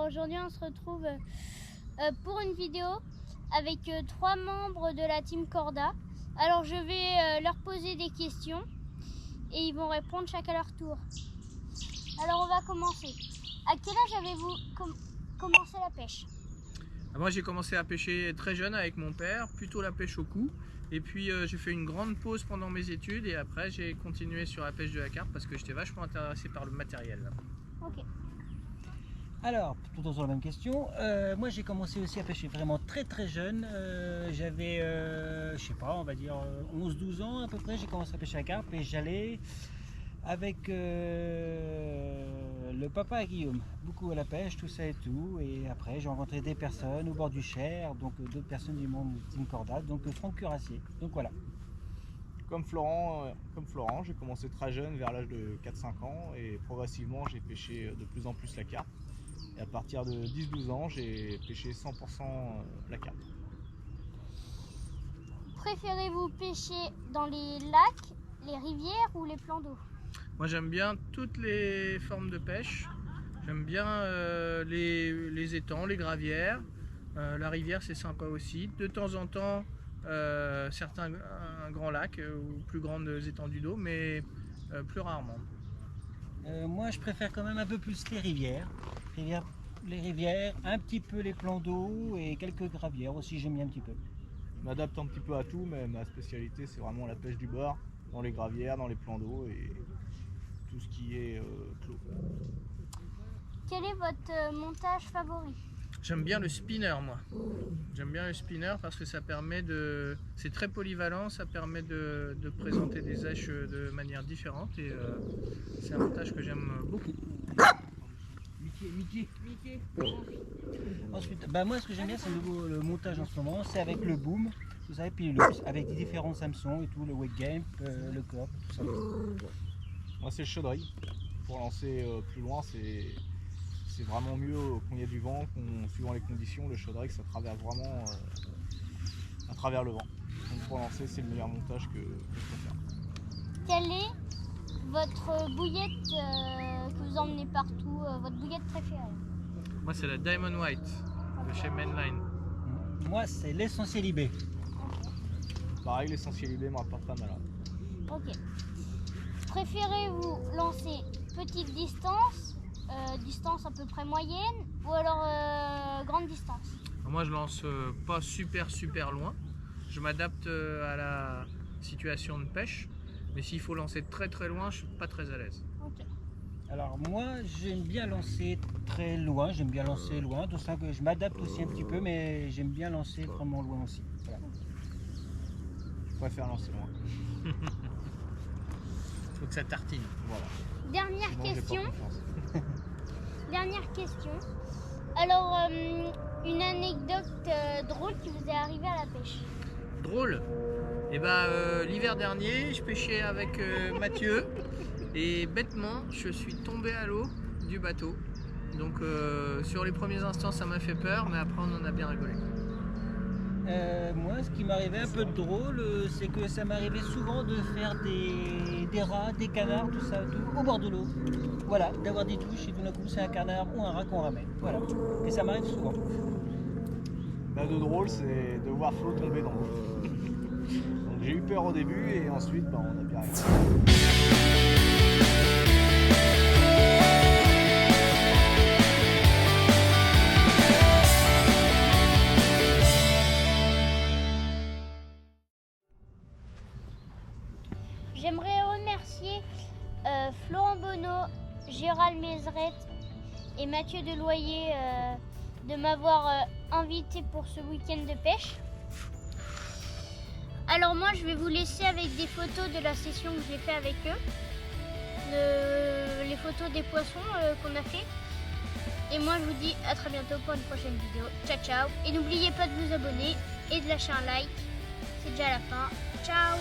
Alors aujourd'hui on se retrouve pour une vidéo avec 3 membres de la team Corda. Alors je vais leur poser des questions et ils vont répondre chacun à leur tour. Alors on va commencer. À quel âge avez-vous commencé la pêche? Moi j'ai commencé à pêcher très jeune avec mon père, plutôt la pêche au cou. Et puis j'ai fait une grande pause pendant mes études et après j'ai continué sur la pêche de la carpe parce que j'étais vachement intéressé par le matériel. Ok. Alors, tout dans la même question, moi j'ai commencé aussi à pêcher vraiment très jeune. J'avais, je sais pas, on va dire 11-12 ans à peu près, j'ai commencé à pêcher la carpe et j'allais avec le papa à Guillaume, beaucoup à la pêche, tout ça et tout. Et après j'ai rencontré des personnes au bord du Cher, donc d'autres personnes du monde Team Corda, donc Franck Curassier. Donc voilà. Comme Florent, j'ai commencé très jeune, vers l'âge de 4-5 ans, et progressivement j'ai pêché de plus en plus la carpe. Et à partir de 10-12 ans, j'ai pêché 100% la carpe. Préférez-vous pêcher dans les lacs, les rivières ou les plans d'eau? Moi j'aime bien toutes les formes de pêche. J'aime bien les étangs, les gravières. La rivière c'est sympa aussi. De temps en temps, certains grands lacs ou plus grandes étendues d'eau, mais plus rarement. Moi je préfère quand même un peu plus les rivières. Les rivières, un petit peu les plans d'eau et quelques gravières aussi, j'aime bien un petit peu. Je m'adapte un petit peu à tout, mais ma spécialité c'est vraiment la pêche du bord, dans les gravières, dans les plans d'eau et tout ce qui est clos. Quel est votre montage favori? J'aime bien le spinner moi. J'aime bien le spinner parce que ça permet de... C'est très polyvalent, ça permet de présenter des èches de manière différente et c'est un montage que j'aime beaucoup. Mickey. Ensuite, moi ce que j'aime bien c'est le montage en ce moment, c'est avec le boom, vous savez, puis avec des différents Samsung et tout, le wake game, le corps, tout ça. Moi c'est le chaudry. Pour lancer plus loin, c'est vraiment mieux quand il y a du vent, suivant les conditions, le chaudry ça traverse vraiment à travers le vent. Donc pour lancer c'est le meilleur montage que je peux faire. Quelle est votre bouillette que vous emmenez partout, votre bouillette préférée? Moi c'est la Diamond White de chez Mainline. Moi c'est l'essentiel IB. Pareil, l'essentiel IB me rapporte pas mal. Ok. Préférez-vous lancer petite distance, distance à peu près moyenne, ou alors grande distance? Moi je lance pas super loin. Je m'adapte à la situation de pêche. Mais s'il faut lancer très loin, je suis pas très à l'aise. Ok. Alors moi j'aime bien lancer très loin, tout ça que je m'adapte aussi un petit peu, mais j'aime bien lancer vraiment loin aussi. Voilà. Je préfère lancer loin. Faut que ça tartine. Voilà. Dernière Sinon, j'ai pas question. confiance. Dernière question. Alors, une anecdote drôle qui vous est arrivée à la pêche? Drôle. Et l'hiver dernier, je pêchais avec Mathieu et bêtement, je suis tombé à l'eau du bateau. Donc sur les premiers instants, ça m'a fait peur, mais après on en a bien rigolé. Moi, ce qui m'arrivait un peu de drôle, c'est que ça m'arrivait souvent de faire des rats, des canards, tout ça, tout, au bord de l'eau. Voilà, d'avoir des touches et tout d'un coup c'est un canard ou un rat qu'on ramène. Voilà, et ça m'arrive souvent. De drôle, c'est de voir Flo tomber dans l'eau. Donc j'ai eu peur au début et ensuite on a bien rigolé. J'aimerais remercier Florent Bonneau, Gérald Mézeret et Mathieu Deloyer de m'avoir invité pour ce week-end de pêche. Alors moi je vais vous laisser avec des photos de la session que j'ai fait avec eux, les photos des poissons qu'on a fait. Et moi je vous dis à très bientôt pour une prochaine vidéo. Ciao et n'oubliez pas de vous abonner et de lâcher un like, c'est déjà la fin. Ciao.